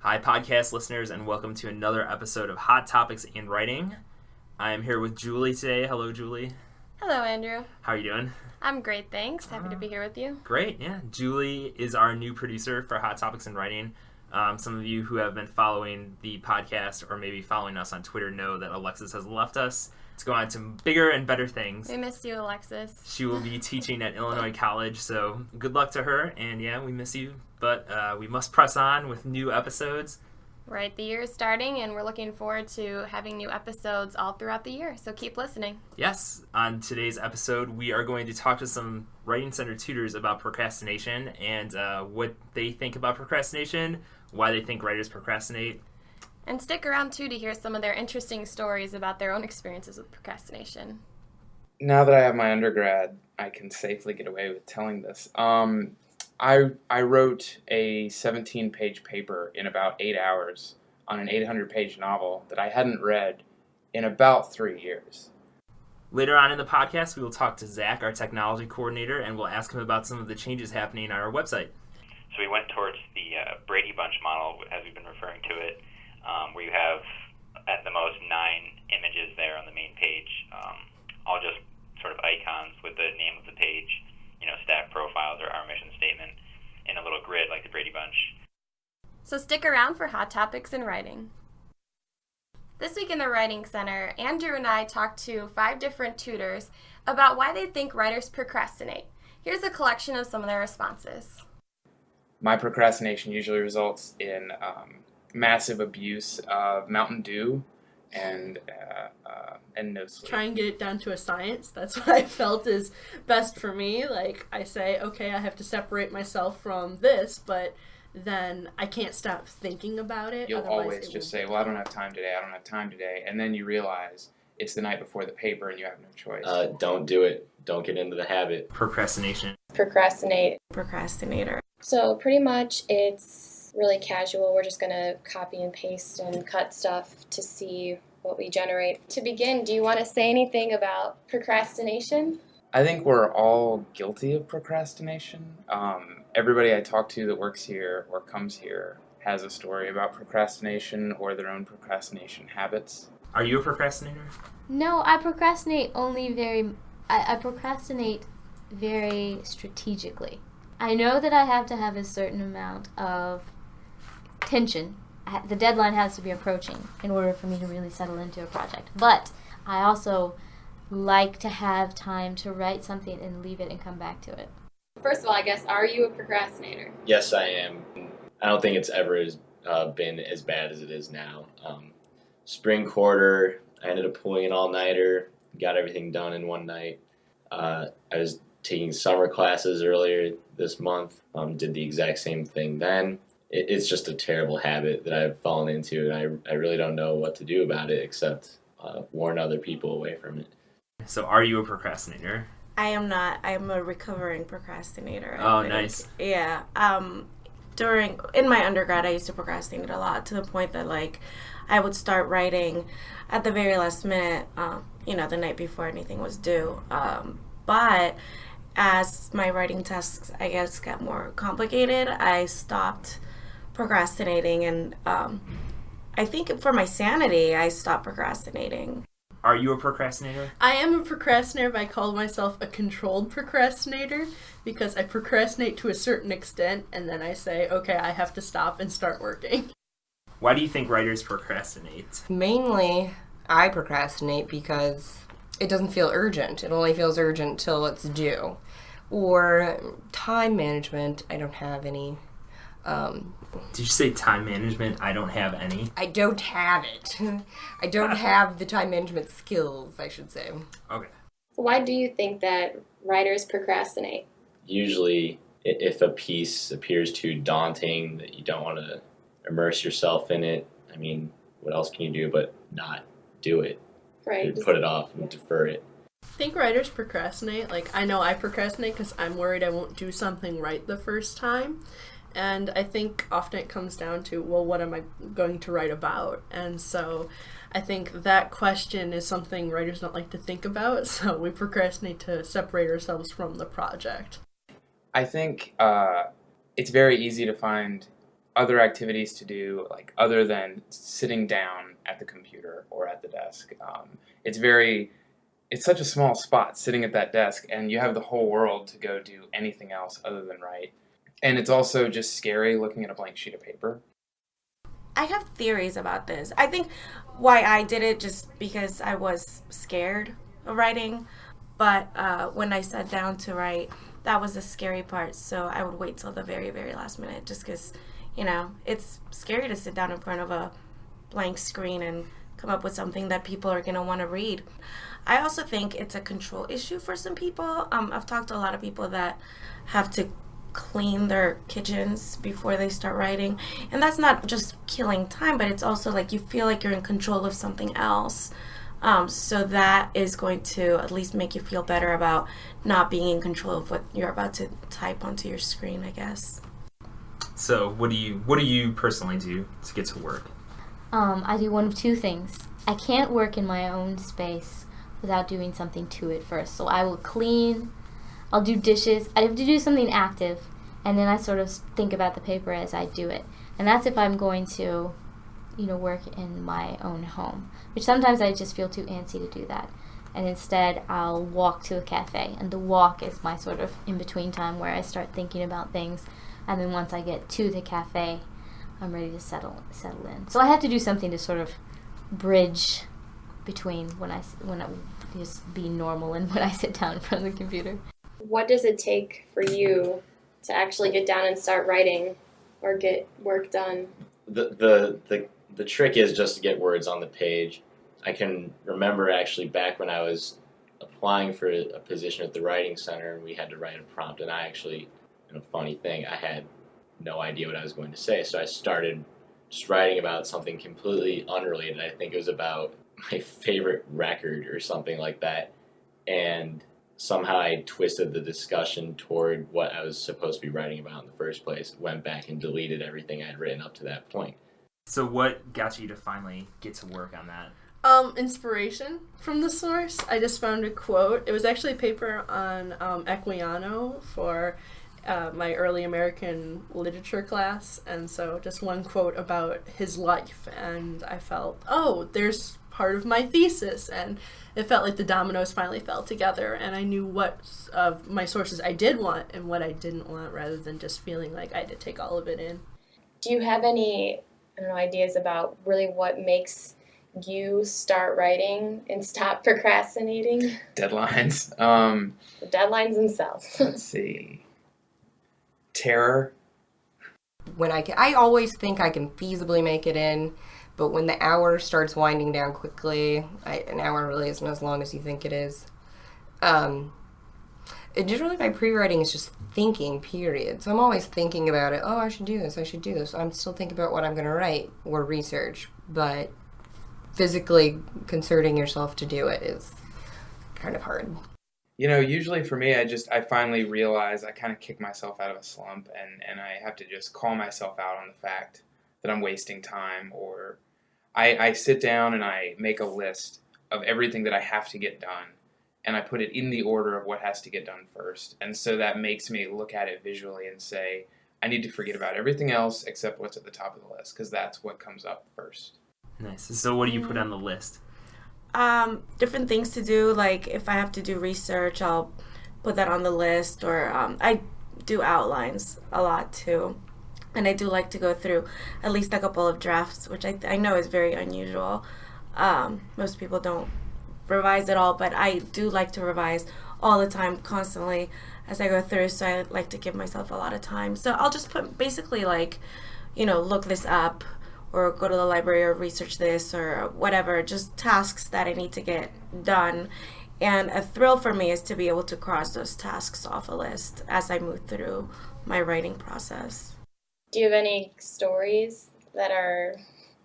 Hi, podcast listeners, and welcome to another episode of Hot Topics in Writing. I am here with Julie today. Hello, Julie. Hello, Andrew. How are you doing? I'm great, thanks. Happy to be here with you. Great, yeah. Julie is our new producer for Hot Topics in Writing. Some of you who have been following the podcast or maybe following us on Twitter know that Alexis has left us to go on to bigger and better things. We miss you, Alexis. She will be teaching at Illinois College, so good luck to her. And yeah, we miss you, but we must press on with new episodes. Right, the year is starting, and we're looking forward to having new episodes all throughout the year, so keep listening. Yes, on today's episode, we are going to talk to some Writing Center tutors about procrastination and what they think about procrastination, why they think writers procrastinate. And stick around, too, to hear some of their interesting stories about their own experiences with procrastination. Now that I have my undergrad, I can safely get away with telling this. I wrote a 17-page paper in about 8 hours on an 800-page novel that I hadn't read in about 3 years. Later on in the podcast, we will talk to Zack, our technology coordinator, and we'll ask him about some of the changes happening on our website. So we went towards the Brady Bunch model, as we've been referring to it, where you have at the most 9 images there on the main page, all just sort of icons with the name of the page, staff profiles or our mission statement in a little grid like the Brady Bunch. So stick around for Hot Topics in Writing. This week in the Writing Center, Andrew and I talked to 5 different tutors about why they think writers procrastinate. Here's a collection of some of their responses. My procrastination usually results in massive abuse of Mountain Dew and no sleep. Try and get it down to a science. That's what I felt is best for me. Like, I say, okay, I have to separate myself from this, but then I can't stop thinking about it. You'll Otherwise always just say, well, I don't have time today, and then you realize it's the night before the paper and you have no choice. Don't do it. Don't get into the habit. Procrastination. Procrastinate. Procrastinator. So pretty much it's really casual. We're just going to copy and paste and cut stuff to see what we generate. To begin, do you want to say anything about procrastination? I think we're all guilty of procrastination. Everybody I talk to that works here or comes here has a story about procrastination or their own procrastination habits. Are you a procrastinator? No, I procrastinate I procrastinate very strategically. I know that I have to have a certain amount of tension. The deadline has to be approaching in order for me to really settle into a project. But I also like to have time to write something and leave it and come back to it. First of all, I guess, are you a procrastinator? Yes, I am. I don't think it's ever been as bad as it is now. Spring quarter, I ended up pulling an all-nighter, got everything done in one night. I was taking summer classes earlier this month, did the exact same thing then. It's just a terrible habit that I've fallen into, and I really don't know what to do about it except warn other people away from it. So are you a procrastinator? I am not. I'm a recovering procrastinator. Oh, nice. Yeah. In my undergrad, I used to procrastinate a lot to the point that, I would start writing at the very last minute, the night before anything was due. But as my writing tasks, I guess, got more complicated, I stopped procrastinating, and I think for my sanity, I stopped procrastinating. Are you a procrastinator? I am a procrastinator, but I call myself a controlled procrastinator because I procrastinate to a certain extent, and then I say, okay, I have to stop and start working. Why do you think writers procrastinate? Mainly, I procrastinate because it doesn't feel urgent. It only feels urgent till it's due. Or time management, I don't have any. Did you say time management? I don't have any. I don't have it. I don't have the time management skills, I should say. Okay. So why do you think that writers procrastinate? Usually, if a piece appears too daunting, that you don't want to immerse yourself in it, I mean, what else can you do but not do it? Right. Put it off and defer it. I think writers procrastinate. I know I procrastinate because I'm worried I won't do something right the first time. And I think often it comes down to, well, what am I going to write about? And so I think that question is something writers don't like to think about, so we procrastinate to separate ourselves from the project. I think it's very easy to find other activities to do, like other than sitting down at the computer or at the desk. It's such a small spot sitting at that desk, and you have the whole world to go do anything else other than write. And it's also just scary looking at a blank sheet of paper. I have theories about this. I think why I did it just because I was scared of writing. But when I sat down to write, that was the scary part. So I would wait till the very, very last minute just because, it's scary to sit down in front of a blank screen and come up with something that people are going to want to read. I also think it's a control issue for some people. I've talked to a lot of people that have to clean their kitchens before they start writing. And that's not just killing time, but it's also like you feel like you're in control of something else. So that is going to at least make you feel better about not being in control of what you're about to type onto your screen, I guess. So what do you personally do to get to work? I do one of two things. I can't work in my own space without doing something to it first. So I will clean, I'll do dishes. I have to do something active, and then I sort of think about the paper as I do it. And that's if I'm going to, work in my own home, which sometimes I just feel too antsy to do that. And instead, I'll walk to a cafe. And the walk is my sort of in-between time where I start thinking about things. And then once I get to the cafe, I'm ready to settle in. So I have to do something to sort of bridge between when I just be normal and when I sit down in front of the computer. What does it take for you to actually get down and start writing or get work done? The trick is just to get words on the page. I can remember actually back when I was applying for a position at the Writing Center and we had to write a prompt, and I actually, funny thing, I had no idea what I was going to say. So I started just writing about something completely unrelated. I think it was about my favorite record or something like that. And somehow I twisted the discussion toward what I was supposed to be writing about in the first place. Went back and deleted everything I'd written up to that point. So what got you to finally get to work on that? Inspiration from the source. I just found a quote. It was actually a paper on Equiano for my early American literature class, and so just one quote about his life, and I felt, there's part of my thesis, and it felt like the dominoes finally fell together, and I knew what of my sources I did want and what I didn't want, rather than just feeling like I had to take all of it in. Do you have any, ideas about really what makes you start writing and stop procrastinating? Deadlines. The deadlines themselves. Let's see. Terror. I always think I can feasibly make it in, but when the hour starts winding down quickly, an hour really isn't as long as you think it is. Generally, my pre-writing is just thinking, period. So I'm always thinking about it. I should do this, I should do this. I'm still thinking about what I'm going to write or research, but physically concerting yourself to do it is kind of hard. Usually for me, I finally realize I kind of kick myself out of a slump, and I have to just call myself out on the fact that I'm wasting time, or I sit down and I make a list of everything that I have to get done, and I put it in the order of what has to get done first. And so that makes me look at it visually and say, I need to forget about everything else except what's at the top of the list, because that's what comes up first. Nice. So what do you put on the list? Different things to do, like if I have to do research, I'll put that on the list, or I do outlines a lot too, and I do like to go through at least a couple of drafts, which I know is very unusual. Most people don't revise at all, but I do like to revise all the time, constantly as I go through, so I like to give myself a lot of time. So I'll just put basically look this up, or go to the library, or research this, or whatever, just tasks that I need to get done. And a thrill for me is to be able to cross those tasks off a list as I move through my writing process. Do you have any stories that are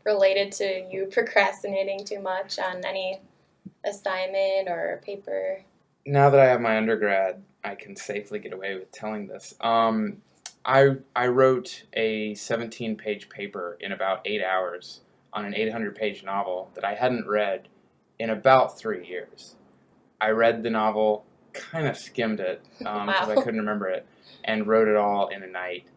related to you procrastinating too much on any assignment or paper? Now that I have my undergrad, I can safely get away with telling this. I wrote a 17-page paper in about 8 hours on an 800-page novel that I hadn't read in about 3 years. I read the novel, kind of skimmed it because I couldn't remember it, and wrote it all in a night.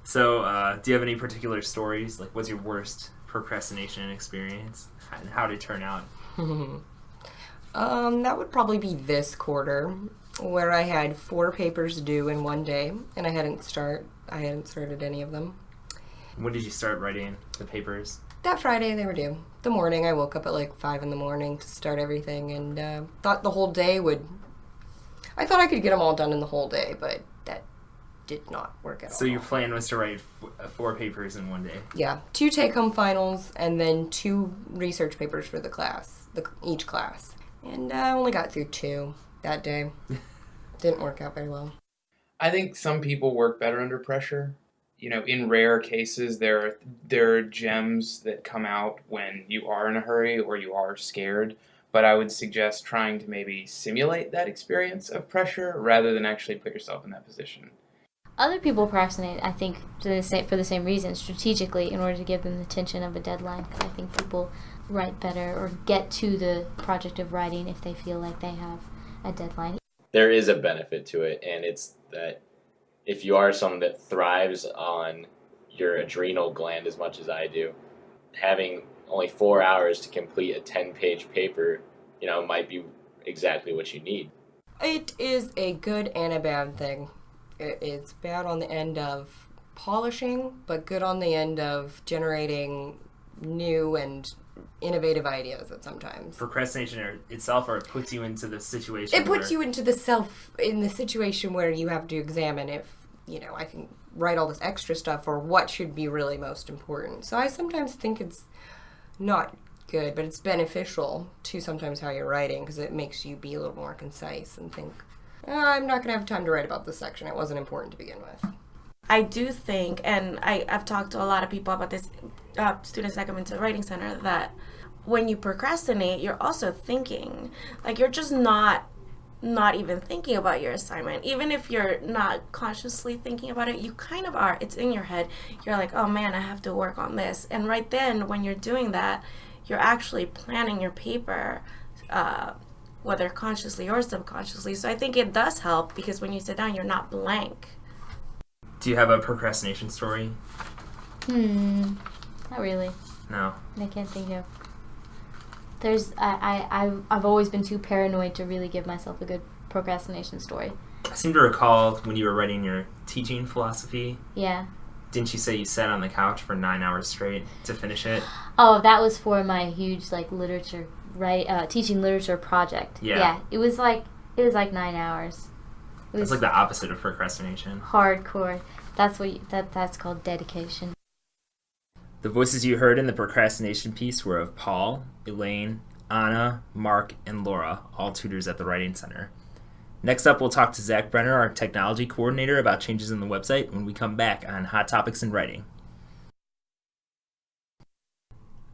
So, do you have any particular stories? Like, what's your worst procrastination experience, and how did it turn out? That would probably be this quarter, where I had 4 papers due in one day, and I hadn't started any of them. When did you start writing the papers? That Friday they were due. The morning, I woke up at like 5 in the morning to start everything, and thought the whole day I thought I could get them all done in the whole day, but that did not work at all. So your plan was to write 4 papers in one day? Yeah, 2 take-home finals, and then 2 research papers for the class, each class. And I only got through 2 that day. Didn't work out very well. I think some people work better under pressure. You know, in rare cases, there are gems that come out when you are in a hurry or you are scared. But I would suggest trying to maybe simulate that experience of pressure rather than actually put yourself in that position. Other people procrastinate, I think, for the same reason, strategically, in order to give them the tension of a deadline. Because I think people write better or get to the project of writing if they feel like they have a deadline. There is a benefit to it, and it's that if you are someone that thrives on your adrenal gland as much as I do, having only 4 hours to complete a 10-page paper, might be exactly what you need. It is a good and a bad thing. It's bad on the end of polishing, but good on the end of generating new and innovative ideas at sometimes. Procrastination itself, or it puts you into the situation. It puts you into the situation where you have to examine if, I can write all this extra stuff or what should be really most important. So I sometimes think it's not good, but it's beneficial to sometimes how you're writing because it makes you be a little more concise and think, I'm not going to have time to write about this section. It wasn't important to begin with. I do think, and I've talked to a lot of people about this, students that come into the Writing Center, that when you procrastinate, you're also thinking. Like, you're just not even thinking about your assignment. Even if you're not consciously thinking about it, you kind of are. It's in your head. You're like, oh man, I have to work on this. And right then, when you're doing that, you're actually planning your paper, whether consciously or subconsciously. So I think it does help because when you sit down, you're not blank. Do you have a procrastination story? Not really. No. I can't think of. I've always been too paranoid to really give myself a good procrastination story. I seem to recall when you were writing your teaching philosophy. Yeah. Didn't you say you sat on the couch for 9 hours straight to finish it? Oh, that was for my huge teaching literature project. Yeah. It was like 9 hours. It's like the opposite of procrastination. Hardcore. That's called dedication. The voices you heard in the procrastination piece were of Paul, Elaine, Anna, Mark, and Laura, all tutors at the Writing Center. Next up, we'll talk to Zack Brenner, our technology coordinator, about changes in the website when we come back on Hot Topics in Writing.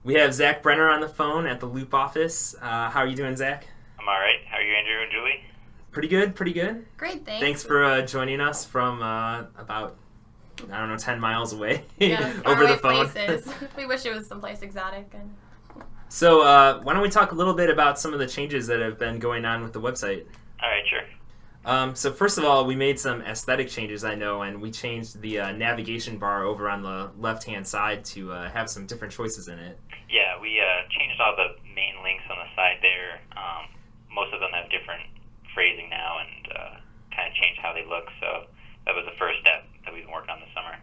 We have Zack Brenner on the phone at the Loop office. How are you doing, Zack? I'm all right. How are you, Andrew and Julie? Pretty good. Great, thanks. Thanks for joining us from about 10 miles away Yeah, over the faraway phone. places. We wish it was someplace exotic. So why don't we talk a little bit about some of the changes that have been going on with the website? All right, sure. So first of all, we made some aesthetic changes, I know, and we changed the navigation bar over on the left-hand side to have some different choices in it. Yeah, we changed all the main links on the side there. Most of them have different phrasing now and kind of changed how they look, so that was the first step that we've been working on this summer.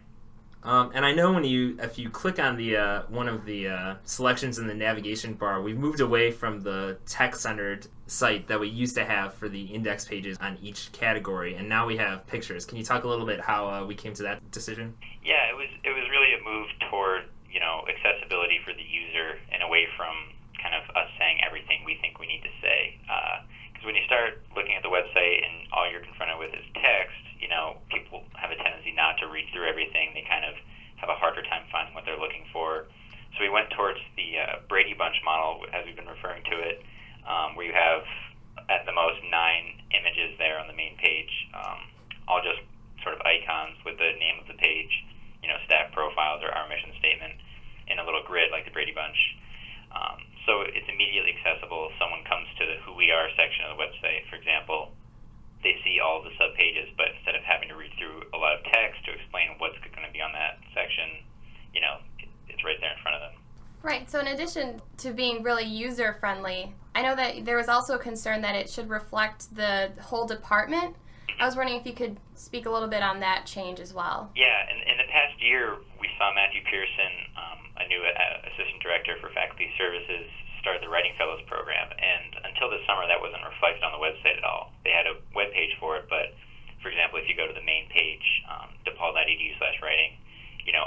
And I know if you click on the one of the selections in the navigation bar, we've moved away from the text-centered site that we used to have for the index pages on each category, and now we have pictures. Can you talk a little bit how we came to that decision? Yeah, it was really a move toward accessibility for the user and away from kind of us saying everything we think we need to say. Because when you start looking at the website and all you're confronted with is text, people have a tendency not to read through everything. They kind of have a harder time finding what they're looking for. So we went towards the Brady Bunch model, as we've been referring to it, where you have at the most 9 images there on the main page, all just sort of icons with the name of the page, staff profiles or our mission statement in a little grid like the Brady Bunch. So it's immediately accessible. If someone comes to the Who We Are section of the website, for example, they see all the subpages, but instead of having to read through a lot of text to explain what's going to be on that Right, so in addition to being really user-friendly, I know that there was also a concern that it should reflect the whole department. I was wondering if you could speak a little bit on that change as well. Yeah, in the past year, we saw Matthew Pearson, a new assistant director for faculty services, start the Writing Fellows program, and until this summer, that wasn't reflected on the website at all. They had a web page for it, but for example, if you go to the main page, depaul.edu/writing,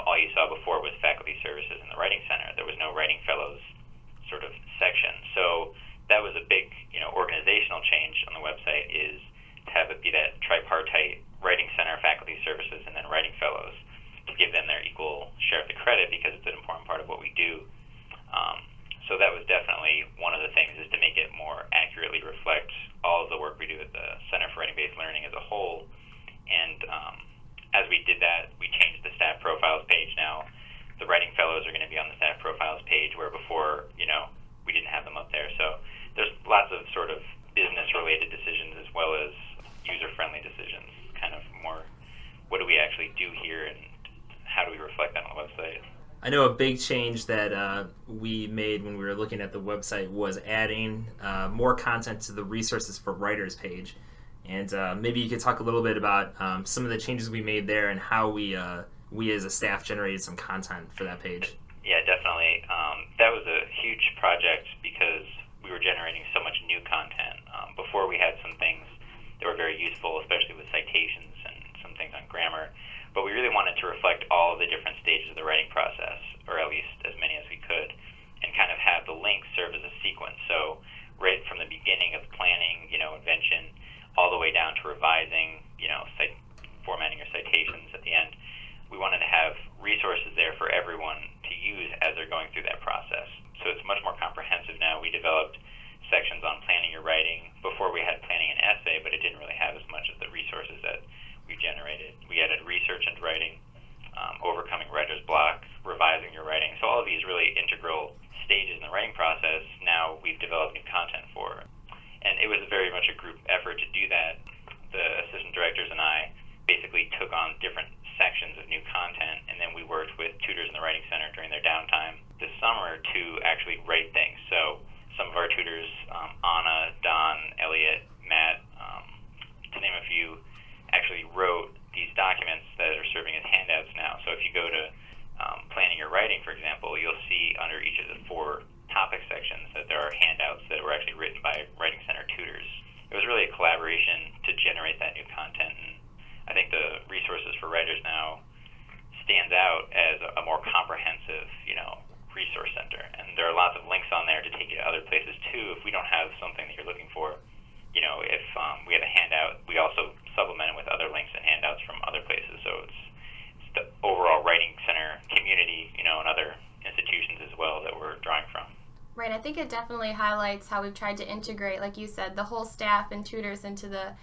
all you saw before was faculty services in the Writing Center. There was no Writing Fellows sort of section. So that was a big, organizational change on the website, is to have it be that tripartite Writing Center, faculty services, and then Writing Fellows, to give them their equal share of the credit, because it's an important part of what we do. So that was definitely one of the things, is to make it more accurately reflect all of the work we do at the Center for Writing-Based Learning as a whole. And as we did that, we changed the staff profiles page now. The Writing Fellows are going to be on the staff profiles page, where before, we didn't have them up there. So there's lots of sort of business-related decisions as well as user-friendly decisions, kind of more, what do we actually do here and how do we reflect that on the website? I know a big change that we made when we were looking at the website was adding more content to the resources for writers page. And maybe you could talk a little bit about some of the changes we made there and how we as a staff generated some content for that page. Yeah, definitely. That was a huge project because we were generating so much new content. Before, we had some things that were very useful, especially with citations and some things on grammar. But we really wanted to reflect all of the different stages of the writing process, or at least as many as we could, and kind of have the links serve as a sequence. So right from the beginning of planning, invention, all the way down to revising, formatting your citations at the end, we wanted to have resources there for everyone to use as they're going through that process. So it's much more comprehensive now. We developed sections on planning your writing. Before, we had planning an essay, but it didn't really have as much of the resources that we've generated. We added research and writing, overcoming writer's block, revising your writing. So all of these really integral stages in the writing process, now we've developed new content for. And it was very much a group effort to do that. The assistant directors and I basically took on different sections of new content, and then we worked with tutors in the Writing Center during their downtime this summer to actually write things. So some of our tutors, Anna, Don, Elliot, Matt, to name a few, actually wrote these documents that are serving as handouts now. So if you go to planning your writing, for example, you'll see under each of the 4 topic sections that there are handouts that were actually written by Writing Center tutors. It was really a collaboration to generate that new content, and I think the resources for writers now stands out as a more comprehensive, resource center. And there are lots of links on there to take you to other places too. If we don't have something that you're looking for, if we have a handout, we also supplement it with other links and handouts from other places. So it's the overall Writing Center community, and other institutions as well that we're drawing from. Right, I think it definitely highlights how we've tried to integrate, like you said, the whole staff and tutors into the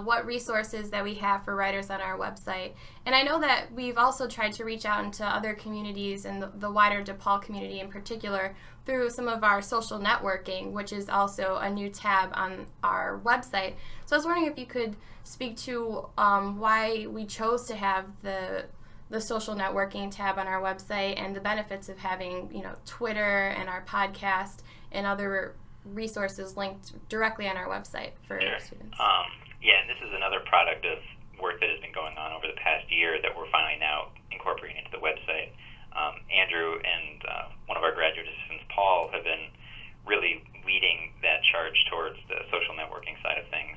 what resources that we have for writers on our website. And I know that we've also tried to reach out into other communities and the wider DePaul community in particular through some of our social networking, which is also a new tab on our website. So I was wondering if you could speak to why we chose to have the social networking tab on our website and the benefits of having, Twitter and our podcast and other resources linked directly on our website for students. Yeah, and this is another product of work that has been going on over the past year that we're finally now incorporating into the website. Andrew and one of our graduate assistants, Paul, have been really leading that charge towards the social networking side of things,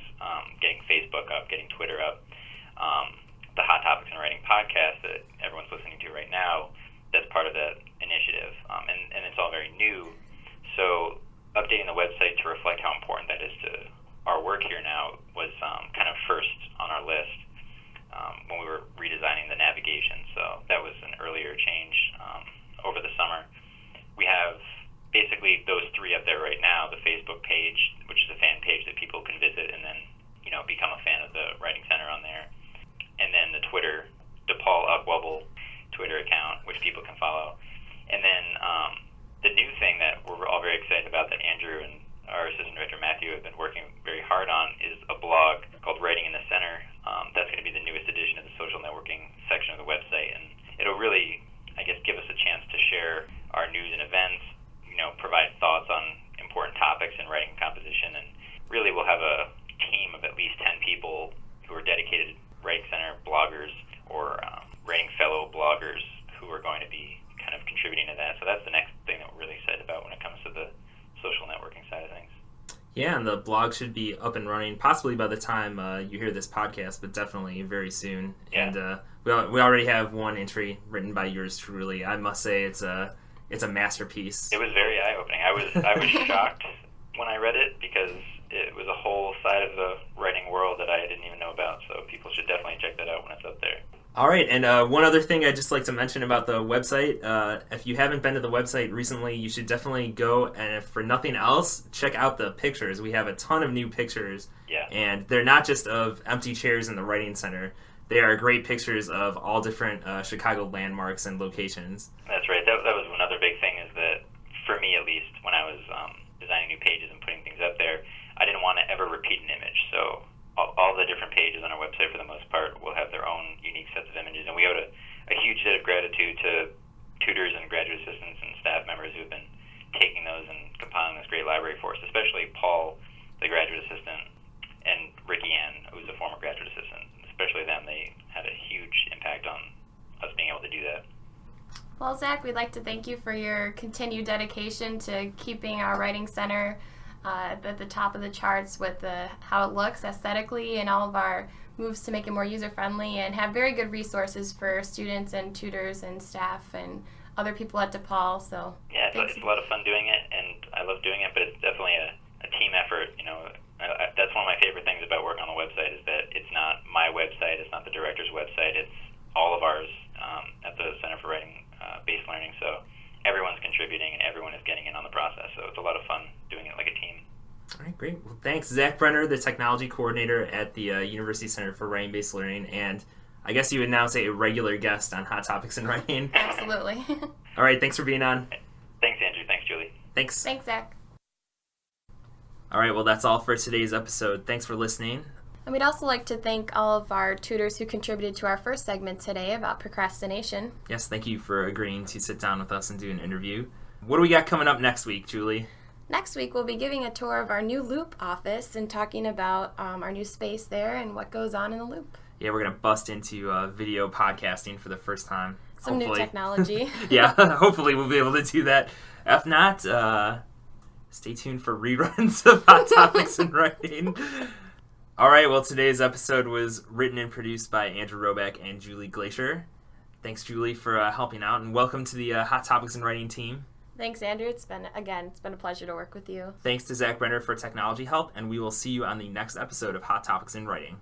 getting Facebook up, getting Twitter up. The Hot Topics in Writing podcast that everyone's listening to right now, that's part of that initiative, and it's all very new. So updating the website to reflect how important that is to our work here now was kind of first on our list when we were redesigning the navigation. So that was an earlier change over the summer. We have basically those 3 up there right now: the Facebook page, which is a fan page that people can visit and then become a fan of the Writing Center on there, and then the Twitter, DePaul Upwubble Twitter account, which people can follow. And then the new thing that we're all very excited about that Andrew and our assistant director Matthew have been working very hard on is a blog called Writing in the Center. That's going to be the newest edition of the social networking section of the website, and it'll really, I guess, give us a Yeah, and the blog should be up and running possibly by the time you hear this podcast, but definitely very soon. Yeah. And we already have one entry written by yours truly. I must say it's a masterpiece. It was very eye-opening. I was shocked when I read it because it was a whole side of the writing world that I didn't even know about. So people should definitely check that out when it's up there. All right, and one other thing I'd just like to mention about the website. If you haven't been to the website recently, you should definitely go, and if for nothing else, check out the pictures. We have a ton of new pictures, and they're not just of empty chairs in the Writing Center. They are great pictures of all different Chicago landmarks and locations. That's right. That was another big thing is that, for me at least, when I was designing new pages and putting things up there, I didn't want to ever repeat an image. So all the different pages on our website, for the most part, will have their own unique sets of images. And we owe a huge debt of gratitude to tutors and graduate assistants and staff members who have been taking those and compiling this great library for us, especially Paul, the graduate assistant, and Ricky Ann, who's a former graduate assistant. Especially them, they had a huge impact on us being able to do that. Well, Zach, we'd like to thank you for your continued dedication to keeping our Writing Center at the top of the charts with how it looks aesthetically and all of our moves to make it more user-friendly and have very good resources for students and tutors and staff and other people at DePaul. So yeah, it's a lot of fun doing it, and I love doing it, but it's definitely a team effort. You know, that's one of my favorite things about working on the website is that it's not my website, it's not the director's website, it's all of ours at the Center for Writing Based Learning. So everyone's contributing and everyone is getting in on the process. So it's a lot of fun doing it like a team. All right, great. Well, thanks, Zack Brenner, the technology coordinator at the University Center for Writing Based Learning, and I guess you would now say a regular guest on Hot Topics in Writing. Absolutely. All right, thanks for being on. Thanks, Andrew. Thanks, Julie. Thanks. Thanks, Zach. All right, well, that's all for today's episode. Thanks for listening. And we'd also like to thank all of our tutors who contributed to our first segment today about procrastination. Yes, thank you for agreeing to sit down with us and do an interview. What do we got coming up next week, Julie? Next week, we'll be giving a tour of our new Loop office and talking about our new space there and what goes on in the Loop. Yeah, we're going to bust into video podcasting for the first time. Some new technology. Yeah, hopefully we'll be able to do that. If not, stay tuned for reruns of Hot Topics in Writing. All right, well, today's episode was written and produced by Andrew Roback and Julie Glacier. Thanks, Julie, for helping out, and welcome to the Hot Topics in Writing team. Thanks, Andrew. It's been a pleasure to work with you. Thanks to Zack Brenner for technology help, and we will see you on the next episode of Hot Topics in Writing.